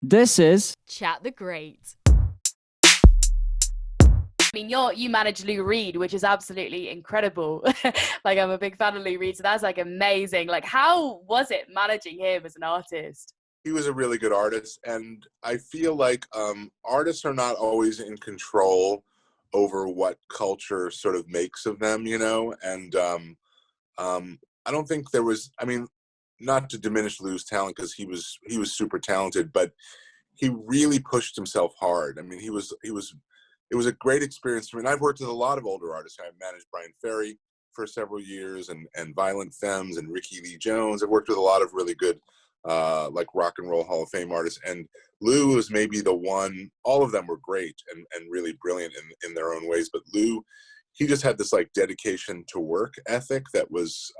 This is Chat the Great. I mean, you manage Lou Reed, which is absolutely incredible. Like, I'm a big fan of Lou Reed, so that's like amazing. Like, how was it managing him as an artist? He was a really good artist, and I feel like artists are not always in control over what culture sort of makes of them, you know. And I don't think there was. I mean, not to diminish Lou's talent because he was super talented, but he really pushed himself hard. I mean, it was a great experience for me. And I've worked with a lot of older artists. I've managed Brian Ferry for several years, and Violent Femmes and Ricky Lee Jones. I've worked with a lot of really good like rock and roll Hall of Fame artists. And Lou was maybe the one. All of them were great and really brilliant in their own ways. But Lou, he just had this like dedication to work ethic that was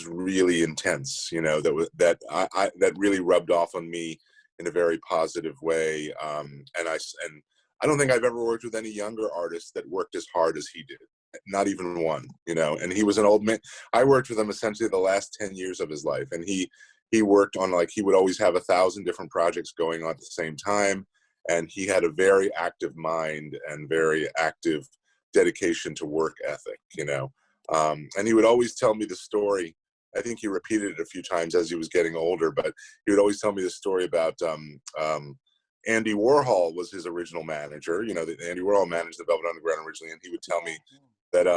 really intense. You know, that really rubbed off on me in a very positive way. And I don't think I've ever worked with any younger artist that worked as hard as he did. Not even one, you know. And he was an old man. I worked with him essentially the last 10 years of his life. And he worked on, like, he would always have 1,000 different projects going on at the same time. And he had a very active mind and very active dedication to work ethic, you know. And he would always tell me the story. I think he repeated it a few times as he was getting older, but he would always tell me the story about Andy Warhol was his original manager. You know, that Andy Warhol managed the Velvet Underground originally, and he would tell me that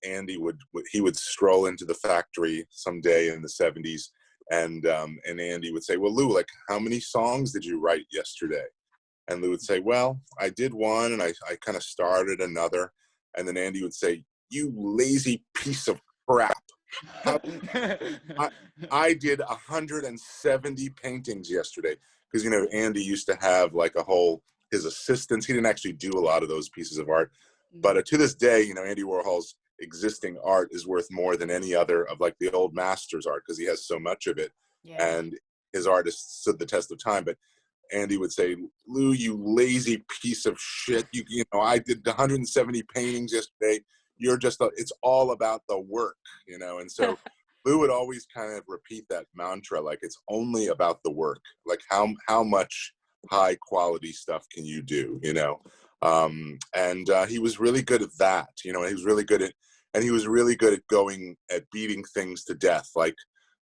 Andy would stroll into the factory someday in the 70s, and Andy would say, "Well, Lou, like, how many songs did you write yesterday?" And Lou would say, "Well, I did one, and I kind of started another." And then Andy would say, "You lazy piece of crap. I did 170 paintings yesterday." Because, you know, Andy used to have like his assistants. He didn't actually do a lot of those pieces of art. But to this day, you know, Andy Warhol's existing art is worth more than any other of like the old masters art, because he has so much of it. Yeah. And his art has stood the test of time. But Andy would say, "Lou, you lazy piece of shit. You know, I did 170 paintings yesterday. You're just, it's all about the work," you know. And so Lou would always kind of repeat that mantra, like, it's only about the work. Like, how much high quality stuff can you do, you know? And he was really good at that, you know. He was really good at going at beating things to death. Like,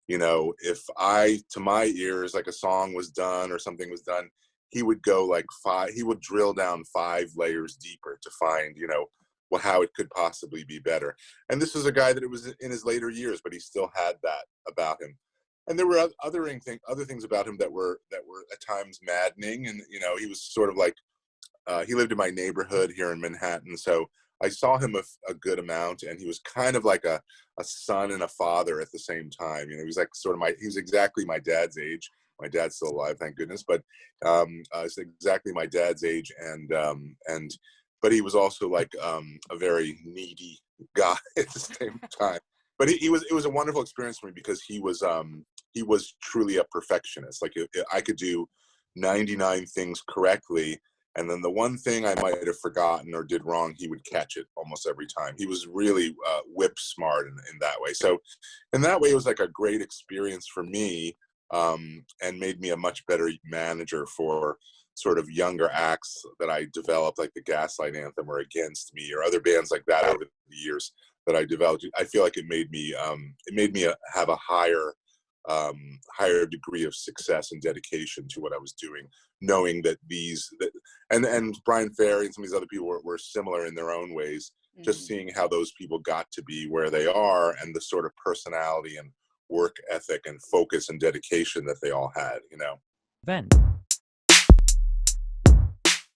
you know, if to my ears, like a song was done or something was done, he would go like he would drill down 5 layers deeper to find, you know, how it could possibly be better. And this is a guy that it was in his later years, but he still had that about him. And there were other things about him that were at times maddening. And, you know, he was sort of like, he lived in my neighborhood here in Manhattan. So I saw him a good amount, and he was kind of like a son and a father at the same time. You know, he was like he was exactly my dad's age. My dad's still alive, thank goodness. But it's exactly my dad's age. But he was also like a very needy guy at the same time. But it was a wonderful experience for me, because he was truly a perfectionist. Like, I could do 99 things correctly, and then the one thing I might have forgotten or did wrong, he would catch it almost every time. He was really whip smart in that way. So in that way, it was like a great experience for me, and made me a much better manager for sort of younger acts that I developed, like the Gaslight Anthem or Against Me or other bands like that over the years that I developed. I feel like it made me have a higher degree of success and dedication to what I was doing, knowing that and Brian Ferry and some of these other people were similar in their own ways. Mm-hmm. Just seeing how those people got to be where they are, and the sort of personality and work ethic and focus and dedication that they all had, you know. Ben.